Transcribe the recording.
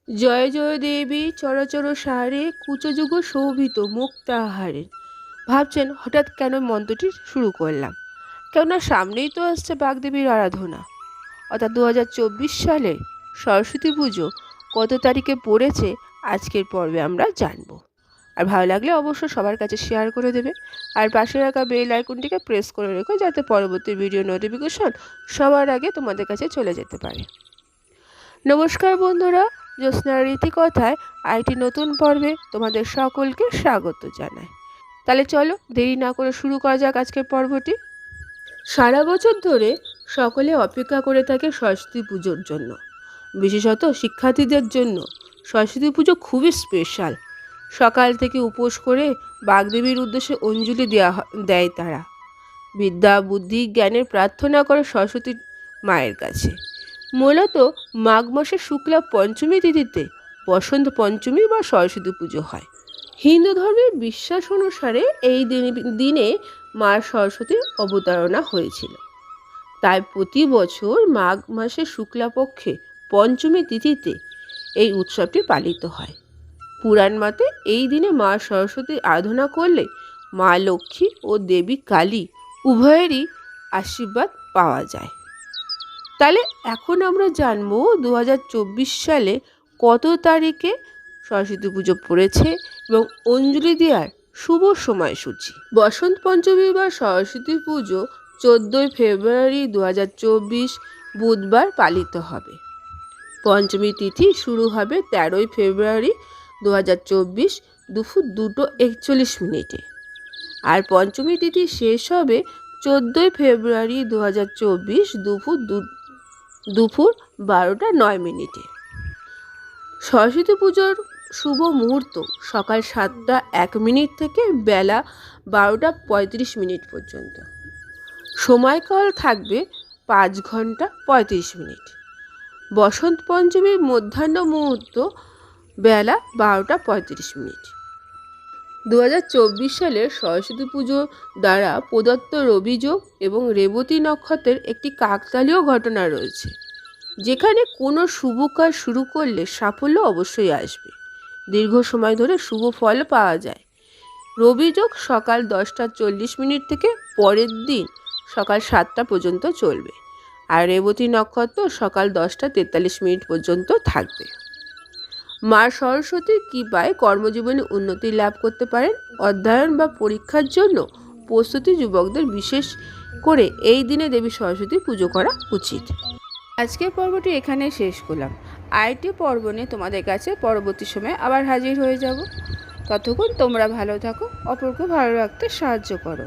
জয় জয় দেবী চরাচর সাহারে কুচযুগ শোভিত মুক্তাহারে। ভাবছেন হঠাৎ কেন মন্ত্রটি শুরু করলাম? কেননা সামনেই তো আসছে বাগদেবীর আরাধনা, অর্থাৎ 2024 সালে সরস্বতী পুজো কত তারিখে পড়েছে আজকের পর্বে আমরা জানবো। আর ভালো লাগলে অবশ্যই সবার কাছে শেয়ার করে দেবে, আর পাশে রাখা বেল আইকনটিকে প্রেস করে রেখো যাতে পরবর্তী ভিডিও নোটিফিকেশন সবার আগে তোমাদের কাছে চলে যেতে পারে। নমস্কার বন্ধুরা, জ্যোৎস্নার রীতিকথায় আরেকটি নতুন পর্বে তোমাদের সকলকে স্বাগত জানাই। তাহলে চলো দেরি না করে শুরু করা যাক আজকের পর্বটি। সারা বছর ধরে সকলে অপেক্ষা করে থাকে সরস্বতী পুজোর জন্য। বিশেষত শিক্ষার্থীদের জন্য সরস্বতী পুজো খুবই স্পেশাল। সকাল থেকে উপোস করে বাগদেবীর উদ্দেশ্যে অঞ্জলি দেয় তারা। বিদ্যা বুদ্ধি জ্ঞানের প্রার্থনা করে সরস্বতী মায়ের কাছে। মূলত মাঘ মাসের শুক্লা পঞ্চমী তিথিতে বসন্ত পঞ্চমী বা সরস্বতী পুজো হয়। হিন্দু ধর্মের বিশ্বাস অনুসারে এই দিনে মা সরস্বতীর অবতারণা হয়েছিল। তাই প্রতি বছর মাঘ মাসের শুক্লাপক্ষে পঞ্চমী তিথিতে এই উৎসবটি পালিত হয়। পুরাণ মতে এই দিনে মা সরস্বতীর আরাধনা করলে মা লক্ষ্মী ও দেবী কালী উভয়েরই আশীর্বাদ পাওয়া যায়। তাহলে এখন আমরা জানবো 2024 সালে কত তারিখে সরস্বতী পুজো পড়েছে এবং অঞ্জলি দেওয়ার শুভ সময়সূচি। বসন্ত পঞ্চমী বা সরস্বতী পুজো 14 ফেব্রুয়ারি 2024 বুধবার পালিত হবে। পঞ্চমী তিথি শুরু হবে 13 ফেব্রুয়ারি 2024 দুপুর 2:41। আর পঞ্চমী তিথি শেষ হবে 14 ফেব্রুয়ারি 2024 দুপুর 12:09। সরস্বতী পুজোর শুভ মুহূর্ত সকাল 7:01 থেকে বেলা 12:35 পর্যন্ত। সময়কাল থাকবে 5 ঘন্টা 35 মিনিট। বসন্ত পঞ্চমীর মধ্যাহ্ন মুহূর্ত বেলা 12:35। 2024 সালের সরস্বতী পুজো দ্বারা প্রদত্ত রবিযোগ এবং রেবতী নক্ষত্রের একটি কাকতালীয় ঘটনা রয়েছে, যেখানে কোনো শুভ কাজ শুরু করলে সাফল্য অবশ্যই আসবে। দীর্ঘ সময় ধরে শুভ ফল পাওয়া যায়। রবিযোগ সকাল 10:40 থেকে পরের দিন সকাল 7টা পর্যন্ত চলবে, আর রেবতী নক্ষত্র সকাল 10:43 পর্যন্ত থাকবে। মা সরস্বতীর কৃপায় কর্মজীবনে উন্নতি লাভ করতে পারেন। অধ্যয়ন বা পরীক্ষার জন্য প্রস্তুতি যুবকদের বিশেষ করে এই দিনে দেবী সরস্বতী পুজো করা উচিত। আজকের পর্বটি এখানে শেষ করলাম। আরেকটি পর্ব নিয়ে তোমাদের কাছে পরবর্তী সময়ে আবার হাজির হয়ে যাব। ততক্ষণ তোমরা ভালো থাকো, অপরকে ভালো রাখতে সাহায্য করো।